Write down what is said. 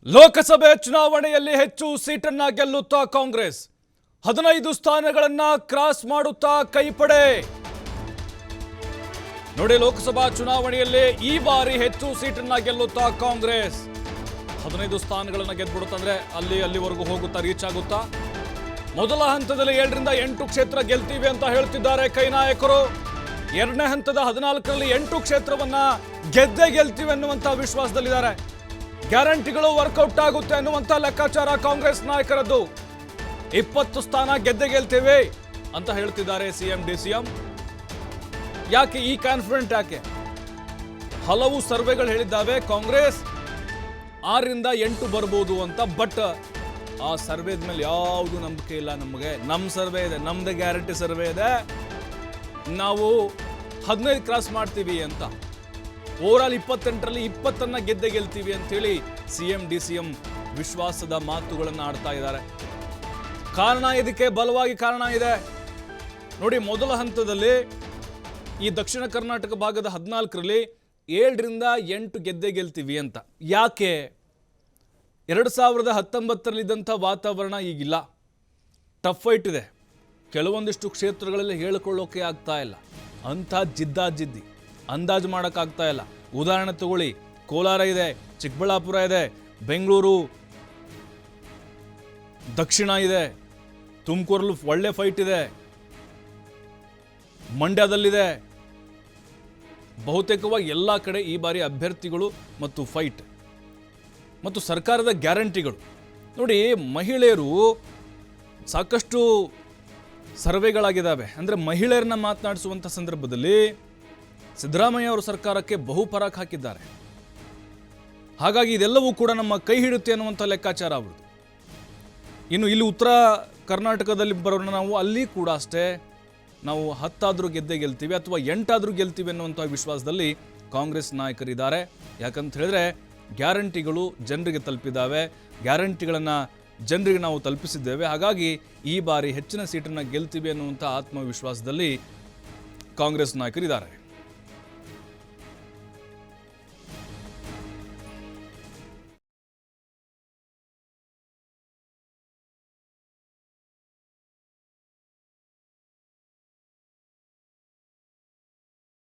ಲೋಕಸಭೆ ಚುನಾವಣೆಯಲ್ಲಿ ಹೆಚ್ಚು ಸೀಟನ್ನ ಗೆಲ್ಲುತ್ತಾ ಕಾಂಗ್ರೆಸ್ 15 ಸ್ಥಾನಗಳನ್ನ ಕ್ರಾಸ್ ಮಾಡುತ್ತಾ ಕೈಪಡೆ. ನೋಡಿ, ಲೋಕಸಭಾ ಚುನಾವಣೆಯಲ್ಲಿ ಈ ಬಾರಿ ಹೆಚ್ಚು ಸೀಟನ್ನ ಗೆಲ್ಲುತ್ತಾ ಕಾಂಗ್ರೆಸ್ 15 ಸ್ಥಾನಗಳನ್ನ ಗೆದ್ಬಿಡುತ್ತಂದ್ರೆ ಅಲ್ಲಿವರೆಗೂ ಹೋಗುತ್ತಾ, ರೀಚ್ ಆಗುತ್ತಾ. ಮೊದಲ ಹಂತದಲ್ಲಿ 7 ರಿಂದ 8 ಕ್ಷೇತ್ರ ಗೆಲ್ತೀವಿ ಅಂತ ಹೇಳ್ತಿದ್ದಾರೆ ಕೈ ನಾಯಕರು. ಎರಡನೇ ಹಂತದ 14ರಲ್ಲಿ 8 ಕ್ಷೇತ್ರವನ್ನ ಗೆಲ್ತೀವಿ ಅನ್ನುವಂತ ವಿಶ್ವಾಸದಲ್ಲಿದ್ದಾರೆ. ಗ್ಯಾರಂಟಿಗಳು ವರ್ಕೌಟ್ ಆಗುತ್ತೆ ಅನ್ನುವಂತ ಲೆಕ್ಕಾಚಾರ ಕಾಂಗ್ರೆಸ್ ನಾಯಕರದ್ದು. 20 ಸ್ಥಾನ ಗೆಲ್ತೇವೆ ಅಂತ ಹೇಳ್ತಿದ್ದಾರೆ ಸಿಎಂ ಡಿಸಿಎಂ. ಯಾಕೆ ಈ ಕಾನ್ಫಿಡೆಂಟ್? ಯಾಕೆ? ಹಲವು ಸರ್ವೆಗಳು ಹೇಳಿದ್ದಾವೆ ಕಾಂಗ್ರೆಸ್ 6 ರಿಂದ 8 ಬರ್ಬೋದು ಅಂತ. ಬಟ್ ಆ ಸರ್ವೇದ ಮೇಲೆ ಯಾವುದು ನಂಬಿಕೆ ಇಲ್ಲ ನಮಗೆ. ನಮ್ಮ ಸರ್ವೆ ಇದೆ, ನಮ್ದೇ ಗ್ಯಾರಂಟಿ ಸರ್ವೆ ಇದೆ, ನಾವು 15 ಕ್ರಾಸ್ ಮಾಡ್ತೀವಿ ಅಂತ. ಓವರಾಲ್ 28ರಲ್ಲಿ 20 ಗೆಲ್ತೀವಿ ಅಂತ ಹೇಳಿ ಸಿಎಂ ಡಿಸಿಎಂ ವಿಶ್ವಾಸದ ಮಾತುಗಳನ್ನು ಆಡ್ತಾ ಇದ್ದಾರೆ. ಕಾರಣ ಇದಕ್ಕೆ ಬಲವಾಗಿ ಕಾರಣ ಇದೆ ನೋಡಿ. ಮೊದಲ ಹಂತದಲ್ಲಿ ಈ ದಕ್ಷಿಣ ಕರ್ನಾಟಕ ಭಾಗದ 14ರಲ್ಲಿ 7 ರಿಂದ 8 ಗೆಲ್ತೀವಿ ಅಂತ. ಯಾಕೆ? 2019ರಲ್ಲಿದ್ದಂಥ ವಾತಾವರಣ ಈಗಿಲ್ಲ. ಟಫ್ ಫೈಟ್ ಇದೆ. ಕೆಲವೊಂದಿಷ್ಟು ಕ್ಷೇತ್ರಗಳಲ್ಲಿ ಹೇಳಿಕೊಳ್ಳೋಕೆ ಆಗ್ತಾ ಇಲ್ಲ. ಅಂಥ ಜಿದ್ದಾಜಿದ್ದಿ ಅಂದಾಜು ಮಾಡೋಕ್ಕಾಗ್ತಾ ಇಲ್ಲ. ಉದಾಹರಣೆ ತಗೊಳ್ಳಿ, ಕೋಲಾರ ಇದೆ, ಚಿಕ್ಕಬಳ್ಳಾಪುರ ಇದೆ, ಬೆಂಗಳೂರು ದಕ್ಷಿಣ ಇದೆ, ತುಮಕೂರಲ್ಲಿ ಒಳ್ಳೆ ಫೈಟ್ ಇದೆ, ಮಂಡ್ಯದಲ್ಲಿದೆ. ಬಹುತೇಕವಾಗಿ ಎಲ್ಲ ಕಡೆ ಈ ಬಾರಿ ಅಭ್ಯರ್ಥಿಗಳು ಮತ್ತು ಫೈಟ್ ಮತ್ತು ಸರ್ಕಾರದ ಗ್ಯಾರಂಟಿಗಳು ನೋಡಿ. ಮಹಿಳೆಯರು ಸಾಕಷ್ಟು ಸರ್ವೆಗಳಾಗಿದ್ದಾವೆ. ಅಂದರೆ ಮಹಿಳೆಯರನ್ನ ಮಾತನಾಡಿಸುವಂಥ ಸಂದರ್ಭದಲ್ಲಿ ಸಿದ್ದರಾಮಯ್ಯ ಅವರ ಸರ್ಕಾರಕ್ಕೆ ಬಹು ಪರಾಕ್ ಹಾಕಿದ್ದಾರೆ. ಹಾಗಾಗಿ ಇದೆಲ್ಲವೂ ಕೂಡ ನಮ್ಮ ಕೈ ಹಿಡುತ್ತೆ ಅನ್ನುವಂಥ ಲೆಕ್ಕಾಚಾರ ಅವ್ರದ್ದು. ಇನ್ನು ಇಲ್ಲಿ ಉತ್ತರ ಕರ್ನಾಟಕದಲ್ಲಿ ಬರೋಣ ನಾವು, ಅಲ್ಲಿ ಕೂಡ ಅಷ್ಟೇ ನಾವು 10 ಗೆಲ್ತೀವಿ ಅಥವಾ 8 ಗೆಲ್ತೀವಿ ಅನ್ನುವಂಥ ವಿಶ್ವಾಸದಲ್ಲಿ ಕಾಂಗ್ರೆಸ್ ನಾಯಕರಿದ್ದಾರೆ. ಯಾಕಂತ ಹೇಳಿದ್ರೆ ಗ್ಯಾರಂಟಿಗಳು ಜನರಿಗೆ ತಲುಪಿದ್ದಾವೆ, ಗ್ಯಾರಂಟಿಗಳನ್ನು ಜನರಿಗೆ ನಾವು ತಲುಪಿಸಿದ್ದೇವೆ. ಹಾಗಾಗಿ ಈ ಬಾರಿ ಹೆಚ್ಚಿನ ಸೀಟನ್ನು ಗೆಲ್ತೀವಿ ಅನ್ನುವಂಥ ಆತ್ಮವಿಶ್ವಾಸದಲ್ಲಿ ಕಾಂಗ್ರೆಸ್ ನಾಯಕರಿದ್ದಾರೆ.